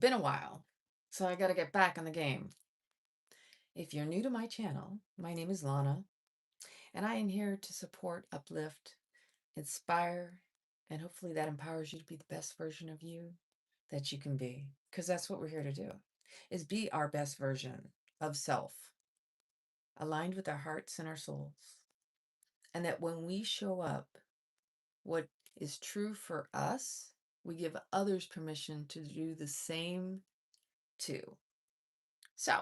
Been a while, so I got to get back in the game. If you're new to my channel, my name is Lana, and I am here to support, uplift, inspire, and hopefully that empowers you to be the best version of you that you can be. Because that's what we're here to do, is be our best version of self, aligned with our hearts and our souls. And that when we show up, what is true for us, we give others permission to do the same too. So,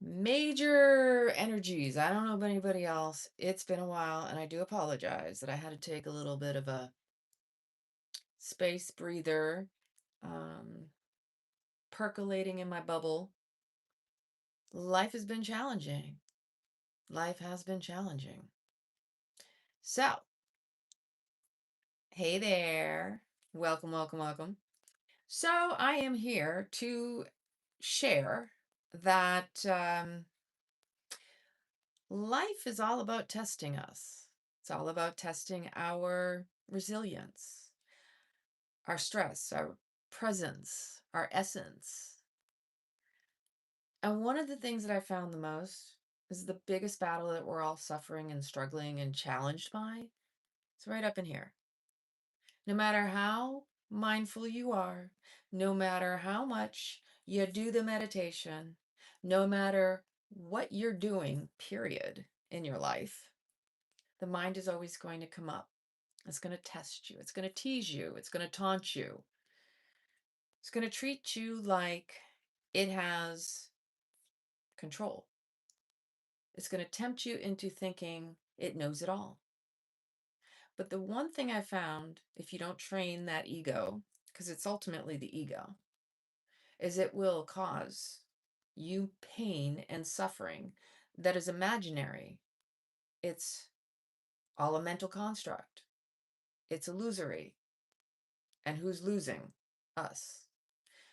major energies. I don't know about anybody else. It's been a while, and I do apologize that I had to take a little bit of a space breather, percolating in my bubble. Life has been challenging. Life has been challenging. So, hey there. Welcome, welcome, welcome. So, I am here to share that life is all about testing us. It's all about testing our resilience, our stress, our presence, our essence. And one of the things that I found the most is the biggest battle that we're all suffering and struggling and challenged by. It's right up in here. No matter how mindful you are, no matter how much you do the meditation, no matter what you're doing, period, in your life, the mind is always going to come up. It's going to test you. It's going to tease you. It's going to taunt you. It's going to treat you like it has control. It's going to tempt you into thinking it knows it all. But the one thing I found, if you don't train that ego, because it's ultimately the ego, is it will cause you pain and suffering that is imaginary. It's all a mental construct. It's illusory. And who's losing? Us.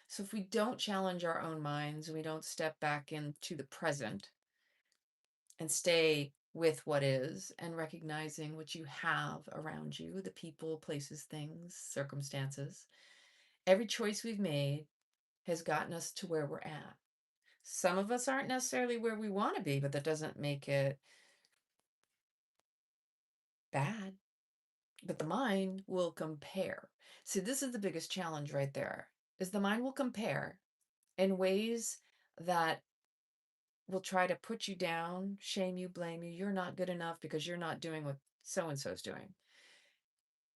So if we don't challenge our own minds and we don't step back into the present and stay with what is and recognizing what you have around you, the people, places, things, circumstances, every choice we've made has gotten us to where we're at. Some of us aren't necessarily where we want to be, but that doesn't make it bad. But the mind will compare. See, this is the biggest challenge right there, is the mind will compare in ways that will try to put you down, shame you, blame you. You're not good enough because you're not doing what so-and-so is doing.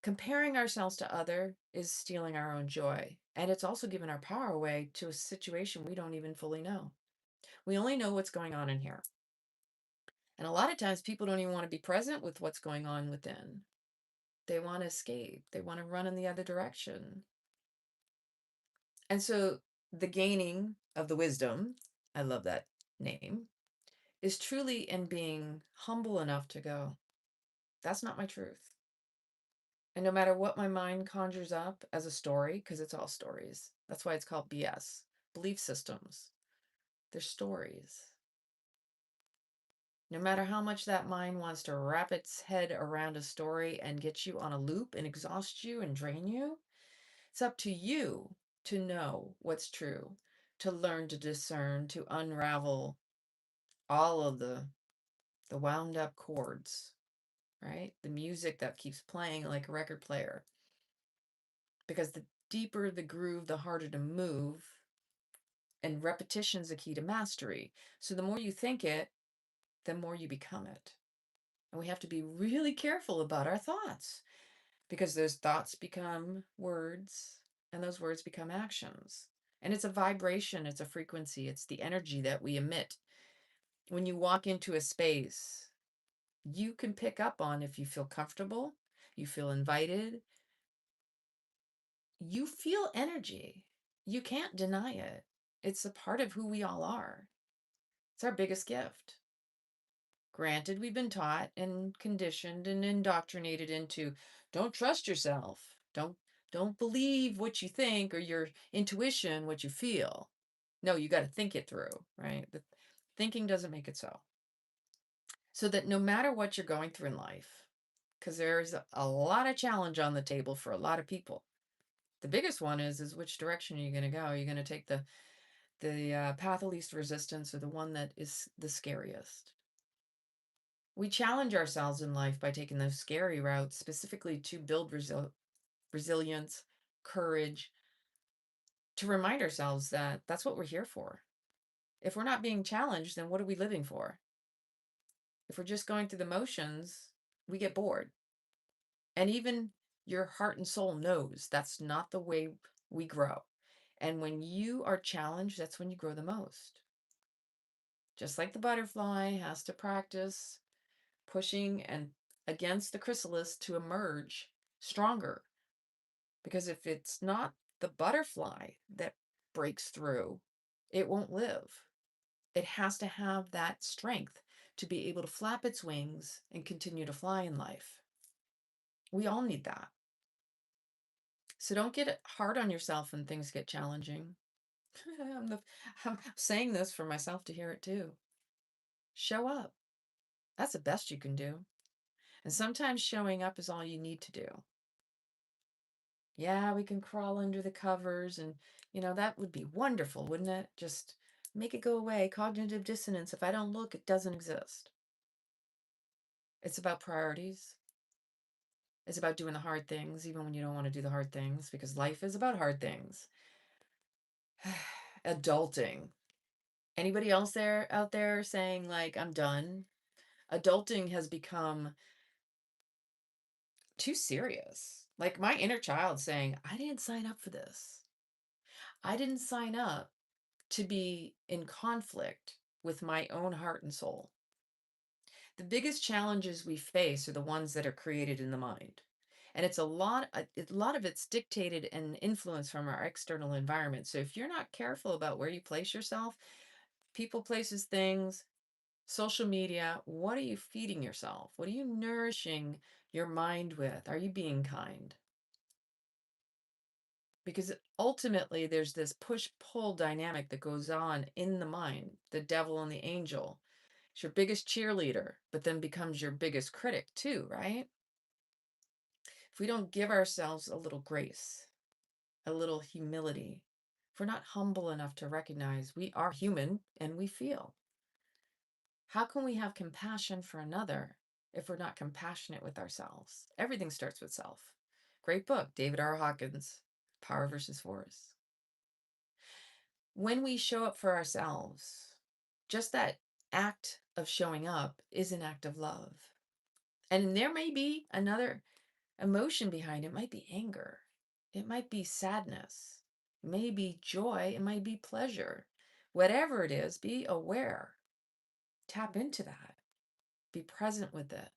Comparing ourselves to other is stealing our own joy. And it's also giving our power away to a situation we don't even fully know. We only know what's going on in here. And a lot of times people don't even want to be present with what's going on within. They want to escape. They want to run in the other direction. And so the gaining of the wisdom, I love that name, is truly in being humble enough to go, that's not my truth. And no matter what my mind conjures up as a story, because it's all stories, that's why it's called BS, belief systems. They're stories. No matter how much that mind wants to wrap its head around a story and get you on a loop and exhaust you and drain you, it's up to you to know what's true, to learn to discern, to unravel all of the wound up chords, right? The music that keeps playing like a record player. Because the deeper the groove, the harder to move. And repetition is the key to mastery. So the more you think it, the more you become it. And we have to be really careful about our thoughts, because those thoughts become words and those words become actions. And it's a vibration, it's a frequency, it's the energy that we emit. When you walk into a space, you can pick up on if you feel comfortable, you feel invited, you feel energy. You can't deny it. It's a part of who we all are. It's our biggest gift. Granted, we've been taught and conditioned and indoctrinated into, don't trust yourself. Don't believe what you think or your intuition, what you feel. No, you got to think it through, right? The thinking doesn't make it so. So that no matter what you're going through in life, because there's a lot of challenge on the table for a lot of people, The biggest one is which direction are you going to go? Are you going to take the path of least resistance, or the one that is the scariest? We challenge ourselves in life by taking those scary routes, specifically to build resilience, courage, to remind ourselves that that's what we're here for. If we're not being challenged, then what are we living for? If we're just going through the motions, we get bored. And even your heart and soul knows that's not the way we grow. And when you are challenged, that's when you grow the most. Just like the butterfly has to practice pushing and against the chrysalis to emerge stronger. Because if it's not the butterfly that breaks through, it won't live. It has to have that strength to be able to flap its wings and continue to fly in life. We all need that. So don't get hard on yourself when things get challenging. I'm saying this for myself to hear it too. Show up. That's the best you can do. And sometimes showing up is all you need to do. Yeah, we can crawl under the covers and, that would be wonderful, wouldn't it? Just make it go away. Cognitive dissonance. If I don't look, it doesn't exist. It's about priorities. It's about doing the hard things, even when you don't want to do the hard things, because life is about hard things. Adulting. Anybody else out there saying like, I'm done? Adulting has become too serious. Like my inner child saying, I didn't sign up for this. I didn't sign up to be in conflict with my own heart and soul. The biggest challenges we face are the ones that are created in the mind. And it's a lot of it's dictated and influenced from our external environment. So if you're not careful about where you place yourself, people, places, things, social media, what are you feeding yourself? What are you nourishing your mind with? Are you being kind? Because ultimately there's this push-pull dynamic that goes on in the mind, the devil and the angel. It's your biggest cheerleader, but then becomes your biggest critic too, right? If we don't give ourselves a little grace, a little humility, if we're not humble enough to recognize we are human and we feel, how can we have compassion for another if we're not compassionate with ourselves? Everything starts with self. Great book, David R. Hawkins, Power versus Force. When we show up for ourselves, just that act of showing up is an act of love. And there may be another emotion behind it. It might be anger. It might be sadness. It may be joy. It might be pleasure. Whatever it is, be aware. Tap into that. Be present with it.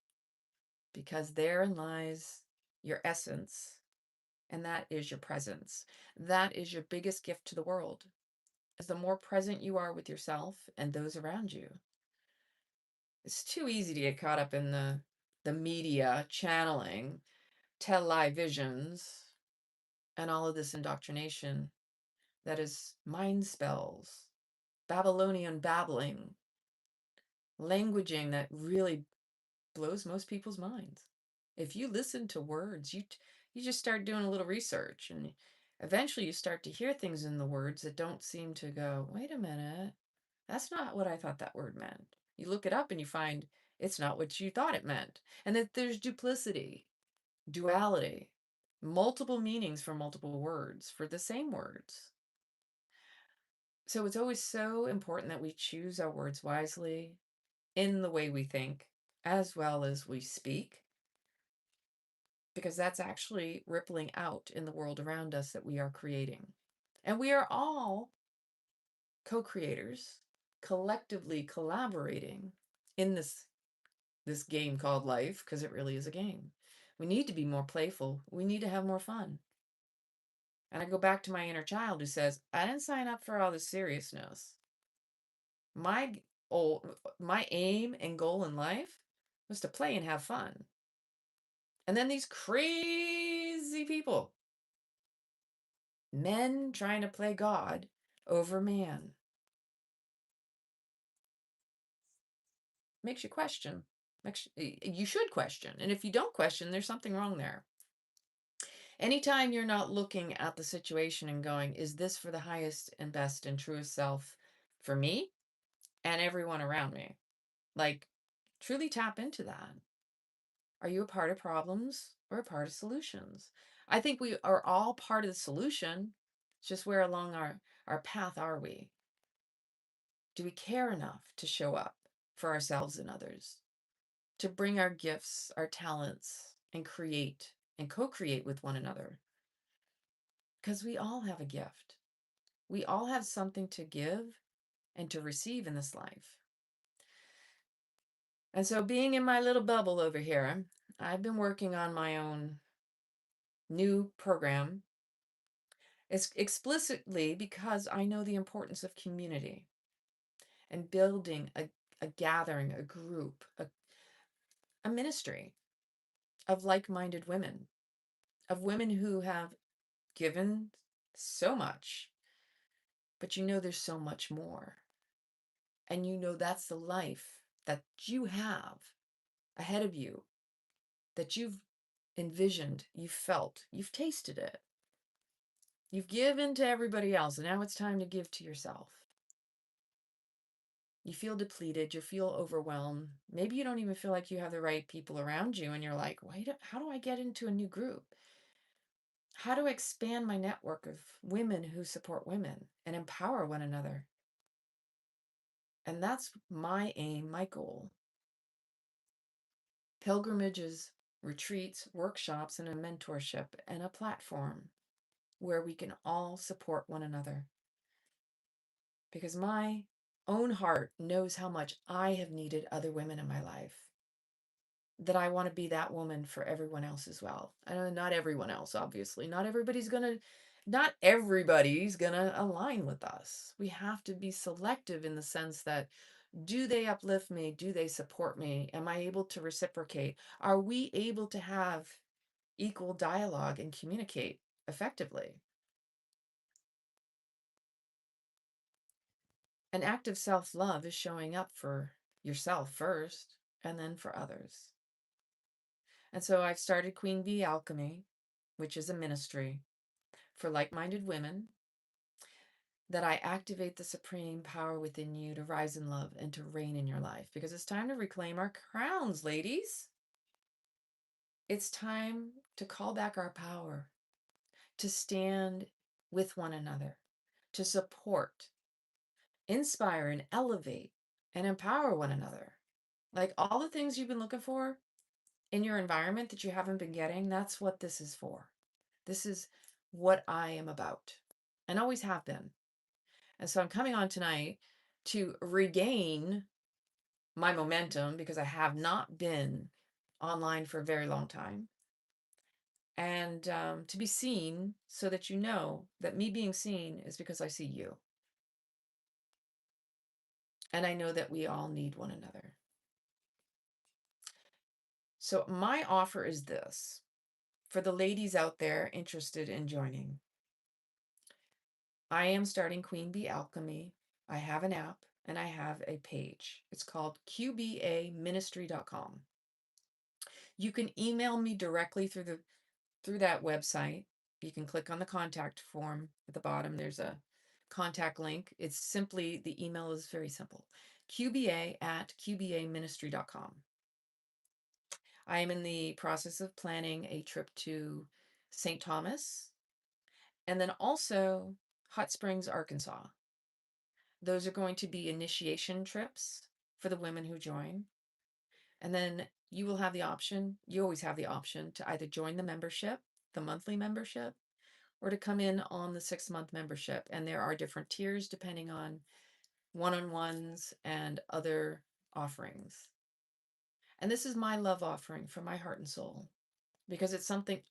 Because therein lies your essence. And that is your presence. That is your biggest gift to the world. Is the more present you are with yourself and those around you. It's too easy to get caught up in the media channeling, televisions, and all of this indoctrination that is mind spells, Babylonian babbling, languaging that really blows most people's minds. If you listen to words, you just start doing a little research, and eventually you start to hear things in the words that don't seem to go, wait a minute, that's not what I thought that word meant. You look it up and you find it's not what you thought it meant. And that there's duplicity, duality, multiple meanings for multiple words for the same words. So it's always so important that we choose our words wisely in the way we think as well as we speak, because that's actually rippling out in the world around us that we are creating. And we are all co-creators, collectively collaborating in this game called life, because it really is a game. We need to be more playful. We need to have more fun. And I go back to my inner child who says, I didn't sign up for all this seriousness. My aim and goal in life was to play and have fun. And then these crazy people, men trying to play God over man, makes you question. You should question. And if you don't question, there's something wrong there. Anytime you're not looking at the situation and going, is this for the highest and best and truest self for me and everyone around me? Like, truly tap into that. Are you a part of problems or a part of solutions? I think we are all part of the solution. It's just where along our path are we? Do we care enough to show up for ourselves and others? To bring our gifts, our talents, and create and co-create with one another? Because we all have a gift. We all have something to give and to receive in this life. And so being in my little bubble over here, I've been working on my own new program. It's explicitly because I know the importance of community and building a gathering, a group, a ministry of like-minded women, of women who have given so much, but you know there's so much more. And you know that's the life that you have ahead of you, that you've envisioned, you've felt, you've tasted it. You've given to everybody else, and now it's time to give to yourself. You feel depleted, you feel overwhelmed. Maybe you don't even feel like you have the right people around you, and you're like, wait, how do I get into a new group? How do I expand my network of women who support women and empower one another? And that's my aim, my goal. Pilgrimages, retreats, workshops, and a mentorship, and a platform where we can all support one another. Because my own heart knows how much I have needed other women in my life, that I want to be that woman for everyone else as well. I know not everyone else, obviously. Not everybody's gonna align with us. We have to be selective in the sense that, do they uplift me? Do they support me? Am I able to reciprocate? Are we able to have equal dialogue and communicate effectively? An act of self-love is showing up for yourself first and then for others. And so I've started Queen Bee Alchemy, which is a ministry for like-minded women, that I activate the supreme power within you to rise in love and to reign in your life, because it's time to reclaim our crowns, ladies. It's time to call back our power, to stand with one another, to support, inspire, and elevate and empower one another. Like all the things you've been looking for in your environment that you haven't been getting, that's what this is for. This is what I am about and always have been. And so I'm coming on tonight to regain my momentum, because I have not been online for a very long time. And to be seen, so that you know that me being seen is because I see you. And I know that we all need one another. So my offer is this, for the ladies out there interested in joining. I am starting Queen Bee Alchemy. I have an app and I have a page. It's called QBAministry.com. You can email me directly through that website. You can click on the contact form at the bottom. There's a contact link. It's simply, the email is very simple. QBA@QBAministry.com. I am in the process of planning a trip to St. Thomas and then also Hot Springs, Arkansas. Those are going to be initiation trips for the women who join. And then you will have the option, you always have the option, to either join the membership, the monthly membership, or to come in on the 6-month membership. And there are different tiers depending on one-on-ones and other offerings. And this is my love offering from my heart and soul, because it's something